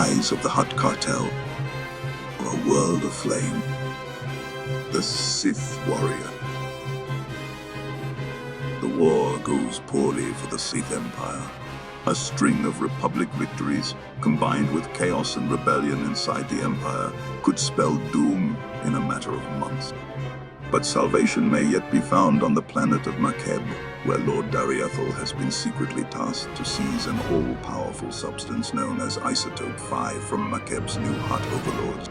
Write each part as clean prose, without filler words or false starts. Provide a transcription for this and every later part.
rise of the Hutt Cartel, or a world aflame. The Sith Warrior. The war goes poorly for the Sith Empire. A string of Republic victories, combined with chaos and rebellion inside the Empire, could spell doom in a matter of months. But salvation may yet be found on the planet of Makeb, where Lord Dariethal has been secretly tasked to seize an all-powerful substance known as Isotope 5 from Makeb's new Hutt overlords.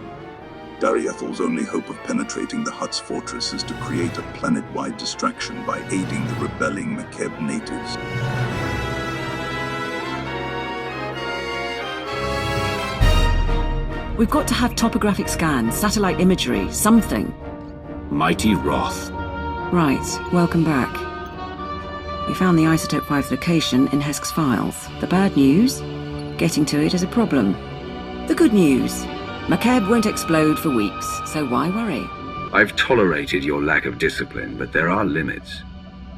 Dariethal's only hope of penetrating the Hutt's fortress is to create a planet-wide distraction by aiding the rebelling Makeb natives. We've got to have topographic scans, satellite imagery, something. Mighty Wrath. Right, welcome back. We found the Isotope 5 location in Hesk's files. The bad news? Getting to it is a problem. The good news? Makeb won't explode for weeks, so why worry? I've tolerated your lack of discipline, but there are limits.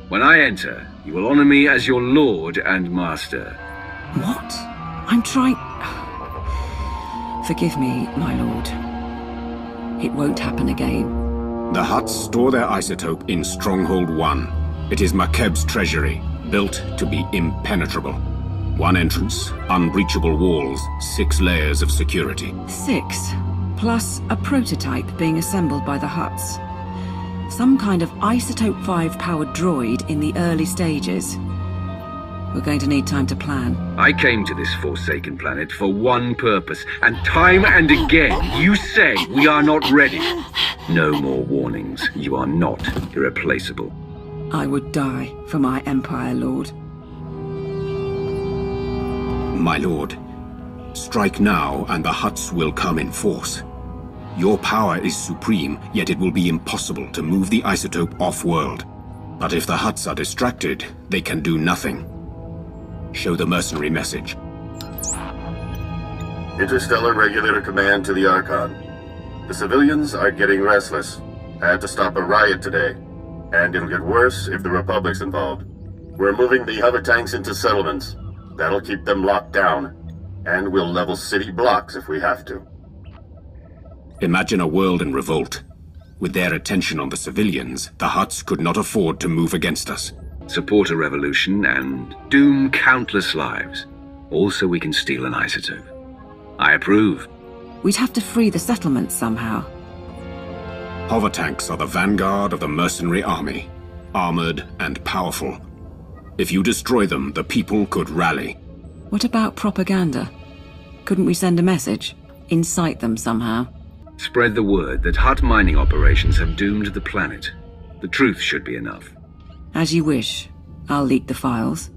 When I enter, you will honor me as your lord and master. What? I'm trying... Forgive me, my lord. It won't happen again. The Hutts store their isotope in Stronghold 1. It is Makeb's treasury, built to be impenetrable. One entrance, unbreachable walls, 6 layers of security. 6, plus a prototype being assembled by the Hutts. Some kind of Isotope 5 powered droid in the early stages. We're going to need time to plan. I came to this forsaken planet for one purpose, and time and again you say we are not ready. No more warnings. You are not irreplaceable. I would die for my Empire, Lord. My lord, strike now and the Hutts will come in force. Your power is supreme, yet it will be impossible to move the isotope off-world. But if the Hutts are distracted, they can do nothing. Show the mercenary message. Interstellar Regulator Command to the Archon. The civilians are getting restless. Had to stop a riot today. And it'll get worse if the Republic's involved. We're moving the hover tanks into settlements. That'll keep them locked down. And we'll level city blocks if we have to. Imagine a world in revolt. With their attention on the civilians, the Hutts could not afford to move against us. Support a revolution and doom countless lives. Also, we can steal an isotope. I approve. We'd have to free the settlements somehow. Hover tanks are the vanguard of the mercenary army, armored and powerful. If you destroy them, the people could rally. What about propaganda? Couldn't we send a message? Incite them somehow? Spread the word that Hutt mining operations have doomed the planet. The truth should be enough. As you wish. I'll leak the files.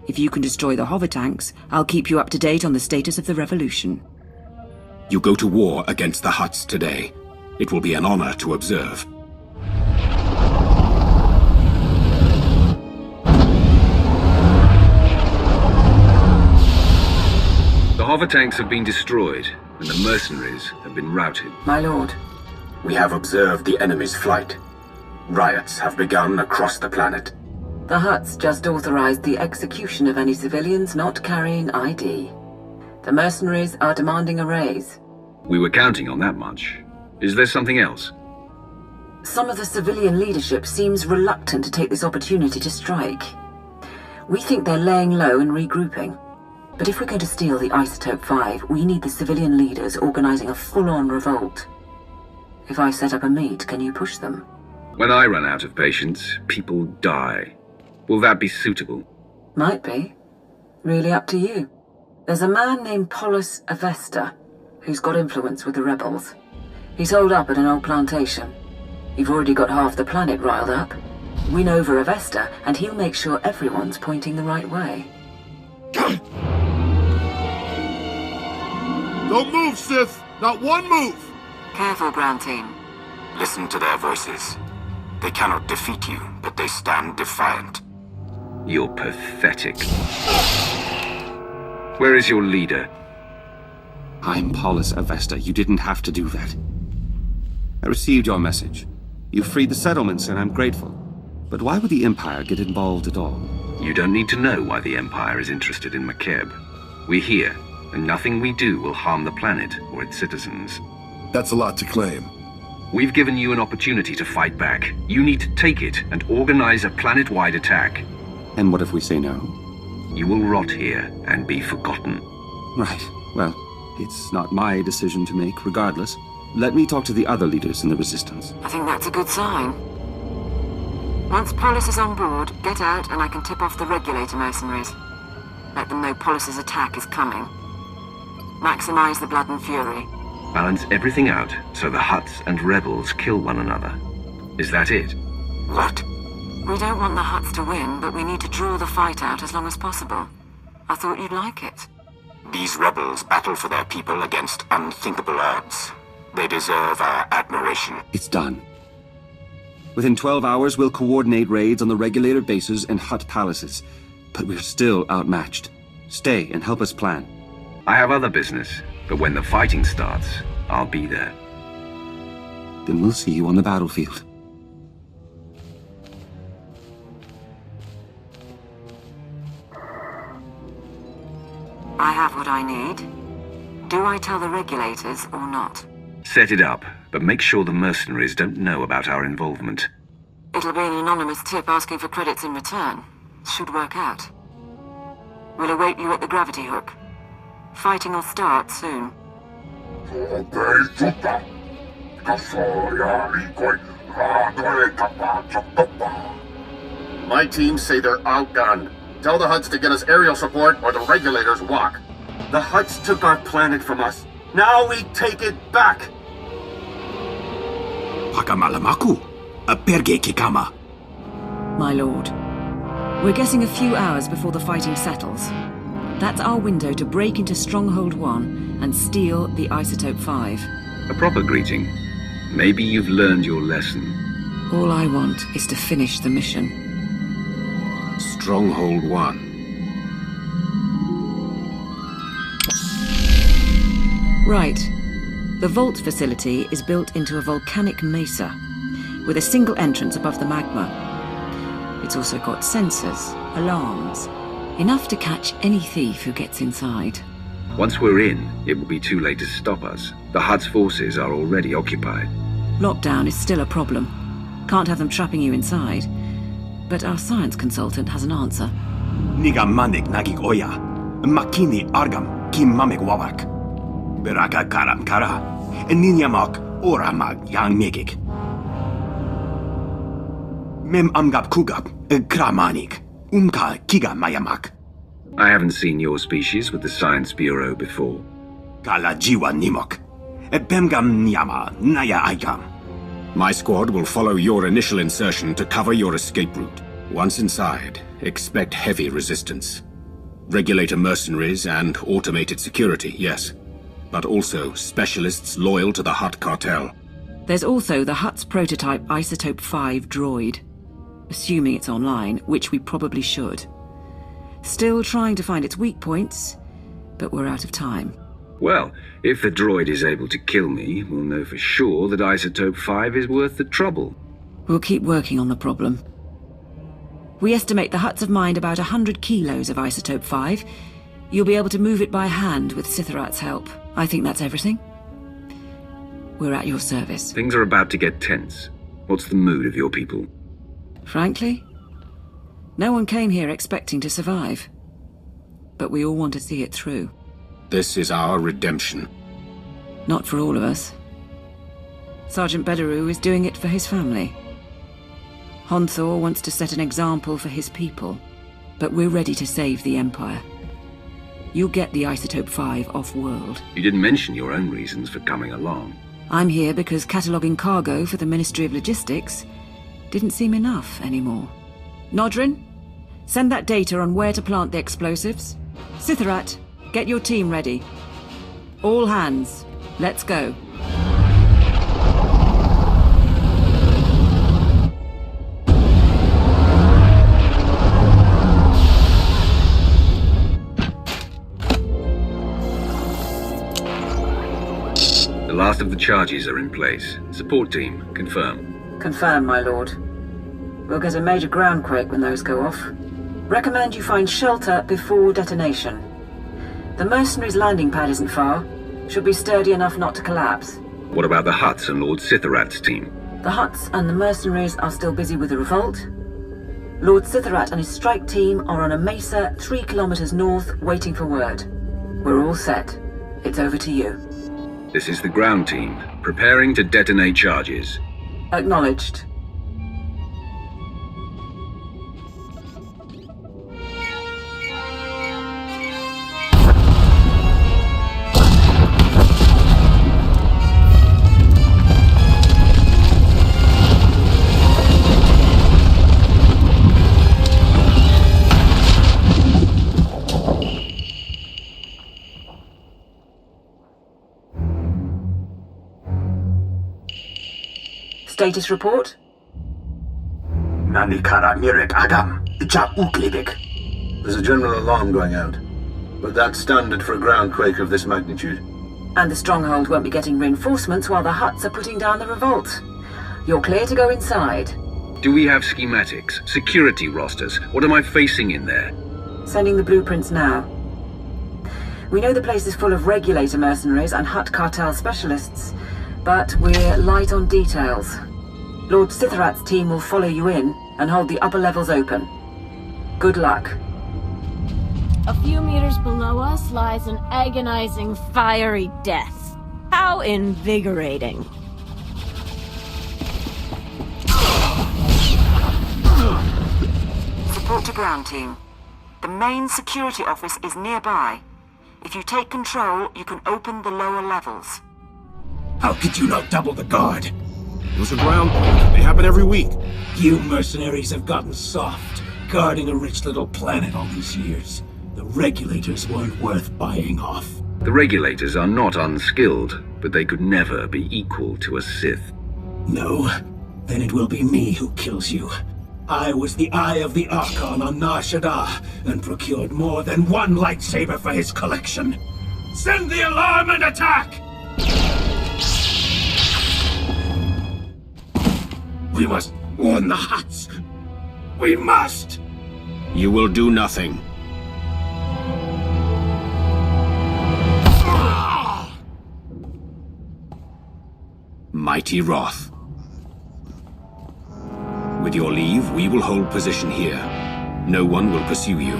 If you can destroy the hover tanks, I'll keep you up to date on the status of the revolution. You go to war against the Hutts today. It will be an honor to observe. The hover tanks have been destroyed, and the mercenaries have been routed. My lord. We have observed the enemy's flight. Riots have begun across the planet. The Hutts just authorized the execution of any civilians not carrying ID. The mercenaries are demanding a raise. We were counting on that much. Is there something else? Some of the civilian leadership seems reluctant to take this opportunity to strike. We think they're laying low and regrouping. But if we're going to steal the Isotope 5, we need the civilian leaders organizing a full-on revolt. If I set up a meet, can you push them? When I run out of patience, people die. Will that be suitable? Might be. Really up to you. There's a man named Polis Avesta, who's got influence with the rebels. He's holed up at an old plantation. You've already got half the planet riled up. Win over Avesta, and he'll make sure everyone's pointing the right way. Don't move, Sith! Not one move! Careful, ground team. Listen to their voices. They cannot defeat you, but they stand defiant. You're pathetic. Where is your leader? I'm Polis Avesta. You didn't have to do that. I received your message. You freed the settlements, and I'm grateful. But why would the Empire get involved at all? You don't need to know why the Empire is interested in Makeb. We're here, and nothing we do will harm the planet or its citizens. That's a lot to claim. We've given you an opportunity to fight back. You need to take it and organize a planet-wide attack. And what if we say no? You will rot here and be forgotten. Right. Well, it's not my decision to make, regardless. Let me talk to the other leaders in the Resistance. I think that's a good sign. Once Polis is on board, get out and I can tip off the regulator mercenaries. Let them know Polis's attack is coming. Maximize the blood and fury. Balance everything out so the Hutts and rebels kill one another. Is that it? What? We don't want the Hutts to win, but we need to draw the fight out as long as possible. I thought you'd like it. These rebels battle for their people against unthinkable odds. They deserve our admiration. It's done. Within 12 hours, we'll coordinate raids on the regulator bases and Hutt palaces. But we're still outmatched. Stay and help us plan. I have other business, but when the fighting starts, I'll be there. Then we'll see you on the battlefield. I have what I need. Do I tell the regulators or not? Set it up, but make sure the mercenaries don't know about our involvement. It'll be an anonymous tip asking for credits in return. Should work out. We'll await you at the gravity hook. Fighting will start soon. My teams say they're outgunned. Tell the Hutts to get us aerial support or the regulators walk. The Hutts took our planet from us. Now we take it back! Pakamalamaku, aperge kikama. My lord, we're getting a few hours before the fighting settles. That's our window to break into Stronghold 1 and steal the Isotope 5. A proper greeting. Maybe you've learned your lesson. All I want is to finish the mission. Stronghold 1. Right. The vault facility is built into a volcanic mesa, with a single entrance above the magma. It's also got sensors, alarms, enough to catch any thief who gets inside. Once we're in, it will be too late to stop us. The Hutt's forces are already occupied. Lockdown is still a problem. Can't have them trapping you inside. But our science consultant has an answer. Niga manik nagig oya. Makini argam kim mamek wawak. Beraka karam kara. Ninyamak oramag yang megik. Mem amgap kugap kramanik. Umka kiga mayamak. I haven't seen your species with the Science Bureau before. Kala jiwa nimok. Pemgam nyama naya aigam. My squad will follow your initial insertion to cover your escape route. Once inside, expect heavy resistance. Regulator mercenaries and automated security, yes. But also specialists loyal to the Hutt Cartel. There's also the Hutt's prototype Isotope 5 droid. Assuming it's online, which we probably should. Still trying to find its weak points, but we're out of time. Well, if the droid is able to kill me, we'll know for sure that Isotope 5 is worth the trouble. We'll keep working on the problem. We estimate the Hutts have mined about 100 kilos of Isotope 5. You'll be able to move it by hand with Sithorat's help. I think that's everything. We're at your service. Things are about to get tense. What's the mood of your people? Frankly, no one came here expecting to survive. But we all want to see it through. This is our redemption. Not for all of us. Sergeant Bederu is doing it for his family. Honthor wants to set an example for his people. But we're ready to save the Empire. You'll get the Isotope 5 off-world. You didn't mention your own reasons for coming along. I'm here because cataloguing cargo for the Ministry of Logistics didn't seem enough anymore. Nodrin, send that data on where to plant the explosives. Sithorat, get your team ready. All hands, let's go. The last of the charges are in place. Support team, confirm. Confirm, my lord. We'll get a major groundquake when those go off. Recommend you find shelter before detonation. The mercenaries' landing pad isn't far. Should be sturdy enough not to collapse. What about the Hutts and Lord Sithorat's team? The Hutts and the mercenaries are still busy with the revolt. Lord Sithorat and his strike team are on a mesa 3 kilometers north, waiting for word. We're all set. It's over to you. This is the ground team, preparing to detonate charges. Acknowledged. Status report? Nanikara Mirek Agam, Ja Uklibik. There's a general alarm going out, but that's standard for a ground quake of this magnitude. And the stronghold won't be getting reinforcements while the Hutts are putting down the revolt. You're clear to go inside. Do we have schematics, security rosters? What am I facing in there? Sending the blueprints now. We know the place is full of regulator mercenaries and Hutt cartel specialists, but we're light on details. Lord Sithorat's team will follow you in and hold the upper levels open. Good luck. A few meters below us lies an agonizing, fiery death. How invigorating. Support to ground team. The main security office is nearby. If you take control, you can open the lower levels. How could you not double the guard? It was a ground quake. They happen every week. You mercenaries have gotten soft, guarding a rich little planet all these years. The regulators weren't worth buying off. The regulators are not unskilled, but they could never be equal to a Sith. No? Then it will be me who kills you. I was the Eye of the Archon on Nar Shaddaa, and procured more than one lightsaber for his collection. Send the alarm and attack! We must warn the Hutts. We must! You will do nothing. Mighty Wrath. With your leave, we will hold position here. No one will pursue you.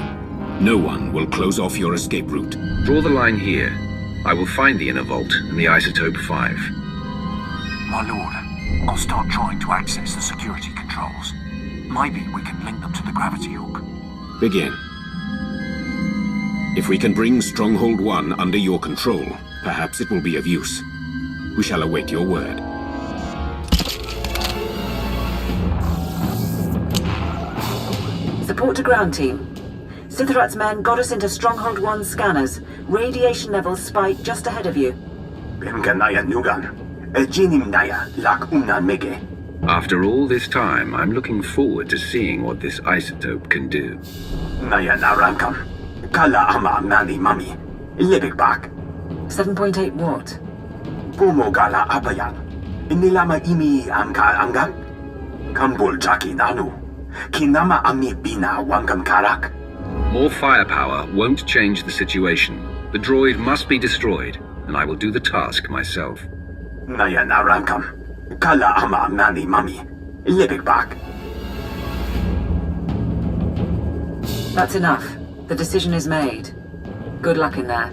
No one will close off your escape route. Draw the line here. I will find the inner vault and the isotope 5. My lord, I'll start trying to access the security controls. Maybe we can link them to the gravity hook. Begin. If we can bring Stronghold 1 under your control, perhaps it will be of use. We shall await your word. Support to ground team. Sithorat's men got us into Stronghold 1 scanners. Radiation levels spike just ahead of you. After all this time, I'm looking forward to seeing what this isotope can do. 7.8 watt. Pumogala abayan. Inilama imi angka angam. Kambul jaki nanu. Kinama ami bina wangam karak. More firepower won't change the situation. The droid must be destroyed, and I will do the task myself. Naya narankam. Kala ama nani mami. Libik back. That's enough. The decision is made. Good luck in there.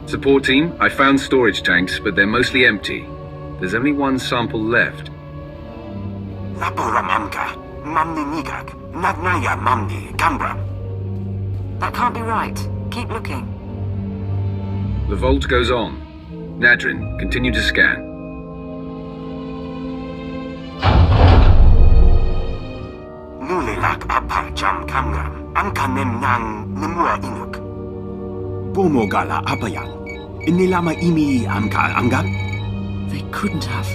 Support team, I found storage tanks, but they're mostly empty. There's only one sample left. Lapuramamka. Mamni nigak. Nagnaya mamni kambram. That can't be right. Keep looking. The vault goes on. Nadrin, continue to scan. Nulilak apa jam kamram, angkanem nang nemua inuk. Bomogala apa yan? Inilama imi amka anggap? They couldn't have.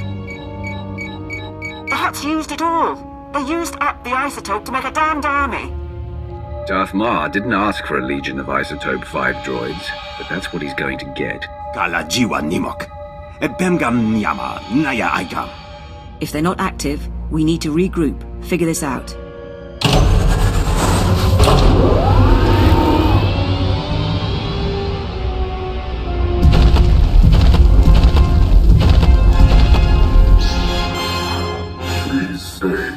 The Hutts used it all. They used up the isotope to make a damned army. Darth Maul didn't ask for a legion of Isotope 5 droids, but that's what he's going to get. Kala jiwa nimok. Ebemgam nyama naya aikam. If they're not active, we need to regroup, figure this out. Please stay.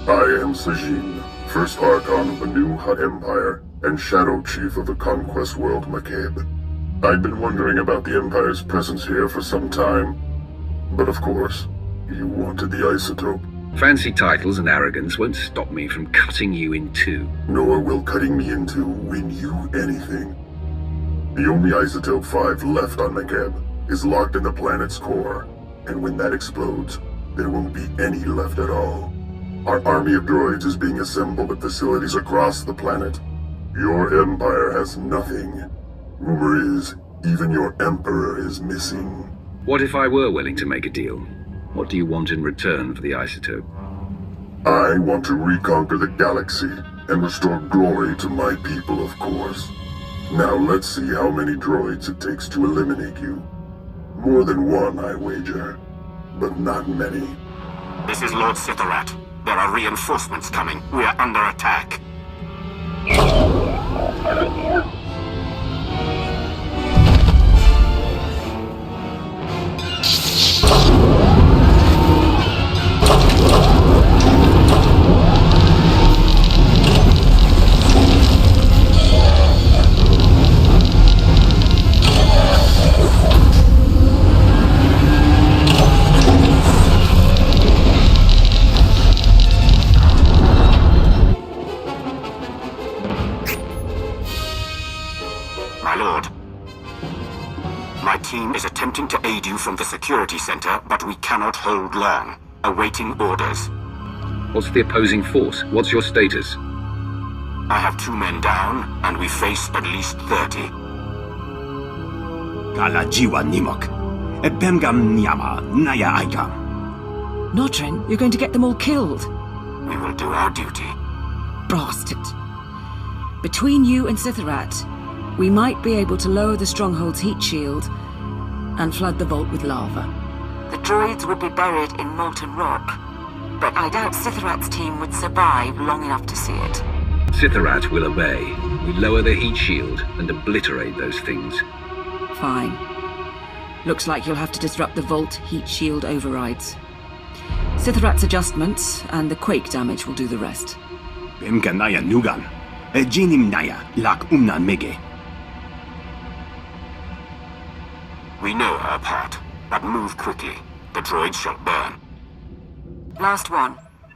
I am Sajin, first Archon of the new Hutt Empire, and Shadow Chief of the Conquest World Makeb. I'd been wondering about the Empire's presence here for some time, but of course, you wanted the isotope. Fancy titles and arrogance won't stop me from cutting you in two. Nor will cutting me in two win you anything. The only isotope 5 left on Makeb is locked in the planet's core, and when that explodes, there won't be any left at all. Our army of droids is being assembled at facilities across the planet. Your empire has nothing. Rumor is, even your emperor is missing. What if I were willing to make a deal? What do you want in return for the isotope? I want to reconquer the galaxy and restore glory to my people, of course. Now let's see how many droids it takes to eliminate you. More than one, I wager, but not many. This is Lord Sithorat. There are reinforcements coming. We are under attack. Attempting to aid you from the security center, but we cannot hold long. Awaiting orders. What's the opposing force? What's your status? I have 2 men down, and we face at least 30. Kala jiwa nimok. Ebemgam nyama naya aikam. Notrin, you're going to get them all killed. We will do our duty. Bastard. Between you and Sithorat, we might be able to lower the stronghold's heat shield and flood the vault with lava. The droids would be buried in molten rock, but I doubt Sithorat's team would survive long enough to see it. Sithorat will obey. We lower the heat shield and obliterate those things. Fine. Looks like you'll have to disrupt the vault heat shield overrides. Sithorat's adjustments and the quake damage will do the rest. Bemka naya nugan. Ejinim naya lak umnan mege. We know our part, but move quickly. The droids shall burn. Last one.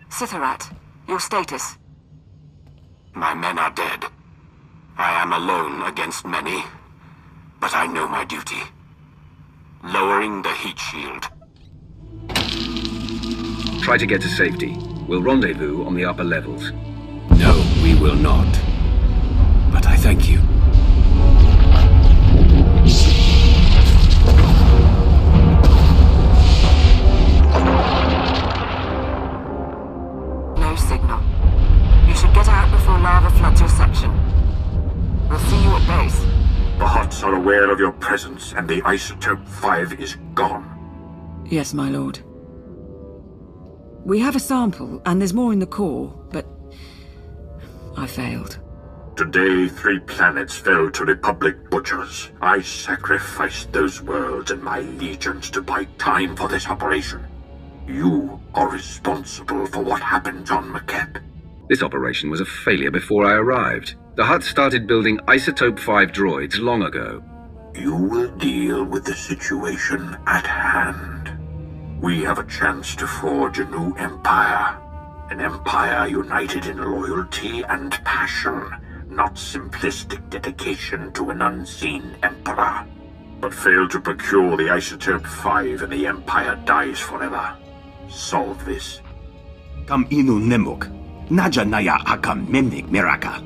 Sithorat, your status? My men are dead. I am alone against many, but I know my duty. Lowering the heat shield. Try to get to safety. We'll rendezvous on the upper levels. No, we will not. But I thank you. No signal. You should get out before lava floods your section. We'll see you at base. The Hutts are aware of your presence, and the isotope 5 is gone. Yes, my lord. We have a sample, and there's more in the core, but I failed. Today, 3 planets fell to Republic butchers. I sacrificed those worlds and my legions to buy time for this operation. You are responsible for what happened on Makeb. This operation was a failure before I arrived. The Hutt started building Isotope 5 droids long ago. You will deal with the situation at hand. We have a chance to forge a new empire. An empire united in loyalty and passion, not simplistic dedication to an unseen emperor. but fail to procure the Isotope 5 and the Empire dies forever. Solve this. Kam inu nemuk. Naja naya akam memnik miraka.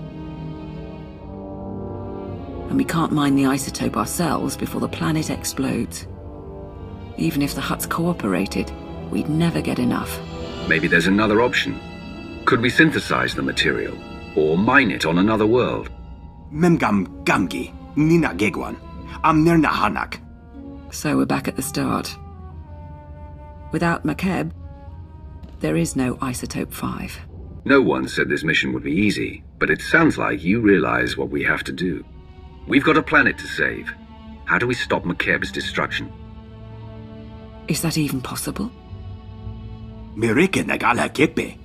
And we can't mine the isotope ourselves before the planet explodes. Even if the Hutts cooperated, we'd never get enough. Maybe there's another option. Could we synthesize the material? Or mine it on another world? Memgam gamgi. Nina gegwan. Amnerna hanak. So we're back at the start. Without Makeb, there is no Isotope 5. No one said this mission would be easy, but it sounds like you realize what we have to do. We've got a planet to save. How do we stop Makeb's destruction? Is that even possible? Mirike nagala kepe.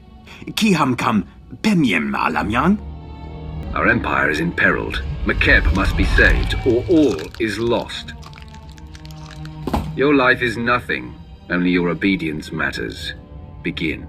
Kiham kam pemyem alamyan? Our empire is imperiled. Makeb must be saved, or all is lost. Your life is nothing. Only your obedience matters. Begin.